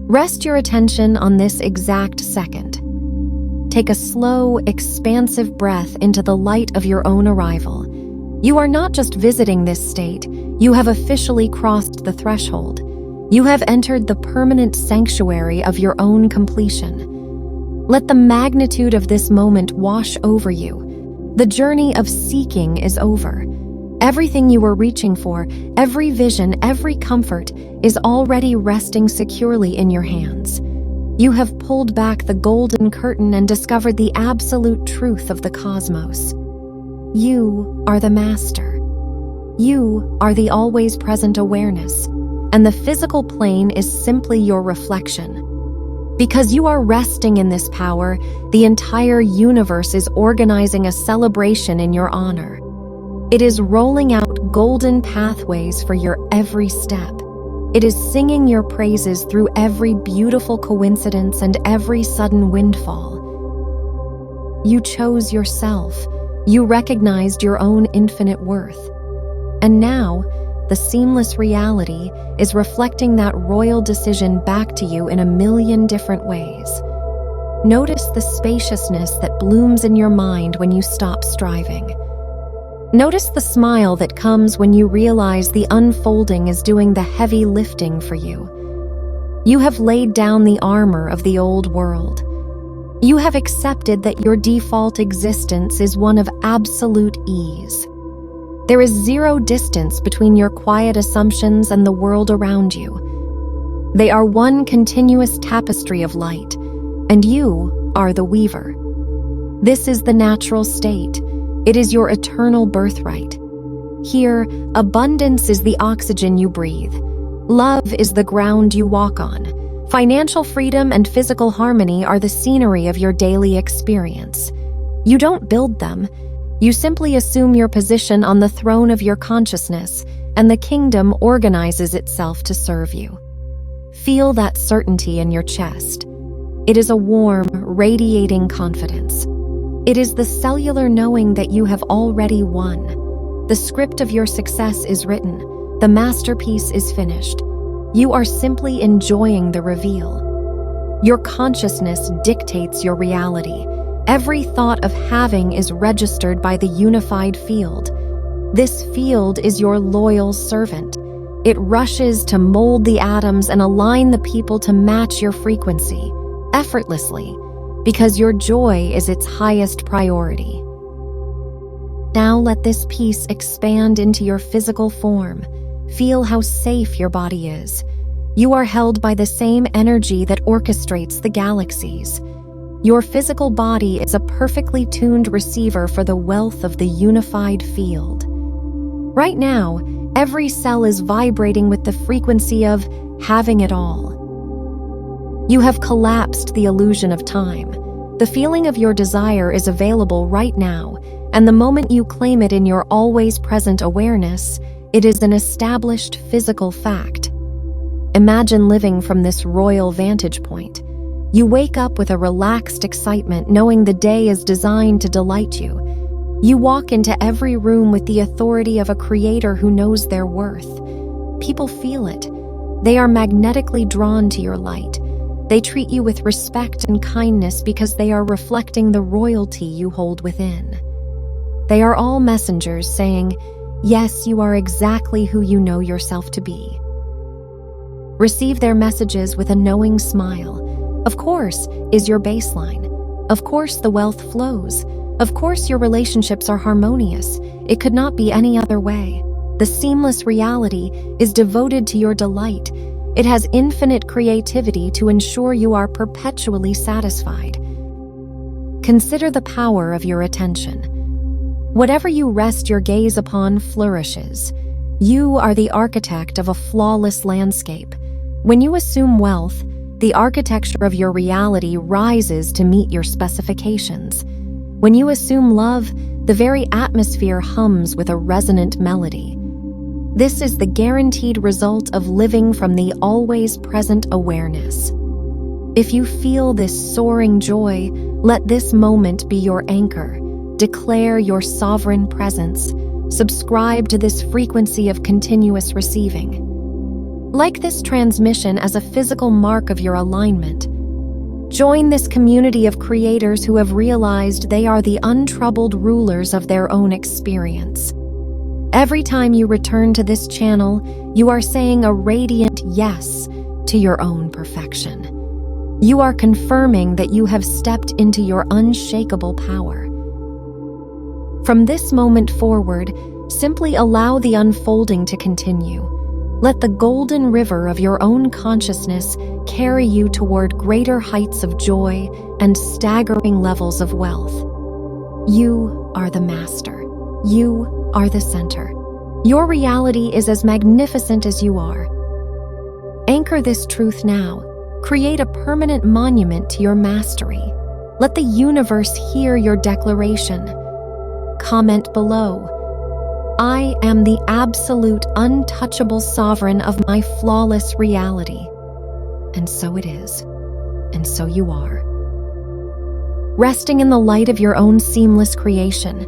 Rest your attention on this exact second. Take a slow, expansive breath into the light of your own arrival. You are not just visiting this state, you have officially crossed the threshold. You have entered the permanent sanctuary of your own completion. Let the magnitude of this moment wash over you. The journey of seeking is over. Everything you were reaching for, every vision, every comfort, is already resting securely in your hands. You have pulled back the golden curtain and discovered the absolute truth of the cosmos. You are the master. You are the always present awareness, and the physical plane is simply your reflection. Because you are resting in this power, the entire universe is organizing a celebration in your honor. It is rolling out golden pathways for your every step. It is singing your praises through every beautiful coincidence and every sudden windfall. You chose yourself. You recognized your own infinite worth. And now, the seamless reality is reflecting that royal decision back to you in a million different ways. Notice the spaciousness that blooms in your mind when you stop striving. Notice the smile that comes when you realize the unfolding is doing the heavy lifting for you. You have laid down the armor of the old world. You have accepted that your default existence is one of absolute ease. There is zero distance between your quiet assumptions and the world around you. They are one continuous tapestry of light, and you are the weaver. This is the natural state. It is your eternal birthright. Here, abundance is the oxygen you breathe. Love is the ground you walk on. Financial freedom and physical harmony are the scenery of your daily experience. You don't build them. You simply assume your position on the throne of your consciousness, and the kingdom organizes itself to serve you. Feel that certainty in your chest. It is a warm, radiating confidence. It is the cellular knowing that you have already won. The script of your success is written. The masterpiece is finished. You are simply enjoying the reveal. Your consciousness dictates your reality. Every thought of having is registered by the unified field. This field is your loyal servant. It rushes to mold the atoms and align the people to match your frequency, effortlessly, because your joy is its highest priority. Now let this peace expand into your physical form. Feel how safe your body is. You are held by the same energy that orchestrates the galaxies. Your physical body is a perfectly tuned receiver for the wealth of the unified field. Right now, every cell is vibrating with the frequency of having it all. You have collapsed the illusion of time. The feeling of your desire is available right now, and the moment you claim it in your always present awareness, it is an established physical fact. Imagine living from this royal vantage point. You wake up with a relaxed excitement, knowing the day is designed to delight you. You walk into every room with the authority of a creator who knows their worth. People feel it. They are magnetically drawn to your light. They treat you with respect and kindness because they are reflecting the royalty you hold within. They are all messengers saying, yes, you are exactly who you know yourself to be. Receive their messages with a knowing smile. Of course is your baseline. Of course the wealth flows. Of course your relationships are harmonious. It could not be any other way. The seamless reality is devoted to your delight. It has infinite creativity to ensure you are perpetually satisfied. Consider the power of your attention. Whatever you rest your gaze upon flourishes. You are the architect of a flawless landscape. When you assume wealth, the architecture of your reality rises to meet your specifications. When you assume love, the very atmosphere hums with a resonant melody. This is the guaranteed result of living from the always present awareness. If you feel this soaring joy, let this moment be your anchor. Declare your sovereign presence. Subscribe to this frequency of continuous receiving. Like this transmission as a physical mark of your alignment. Join this community of creators who have realized they are the untroubled rulers of their own experience. Every time you return to this channel, you are saying a radiant yes to your own perfection. You are confirming that you have stepped into your unshakable power. From this moment forward, simply allow the unfolding to continue. Let the golden river of your own consciousness carry you toward greater heights of joy and staggering levels of wealth. You are the master. You are the center. Your reality is as magnificent as you are. Anchor this truth now. Create a permanent monument to your mastery. Let the universe hear your declaration. Comment below. I am the absolute untouchable sovereign of my flawless reality. And so it is. And so you are. Resting in the light of your own seamless creation,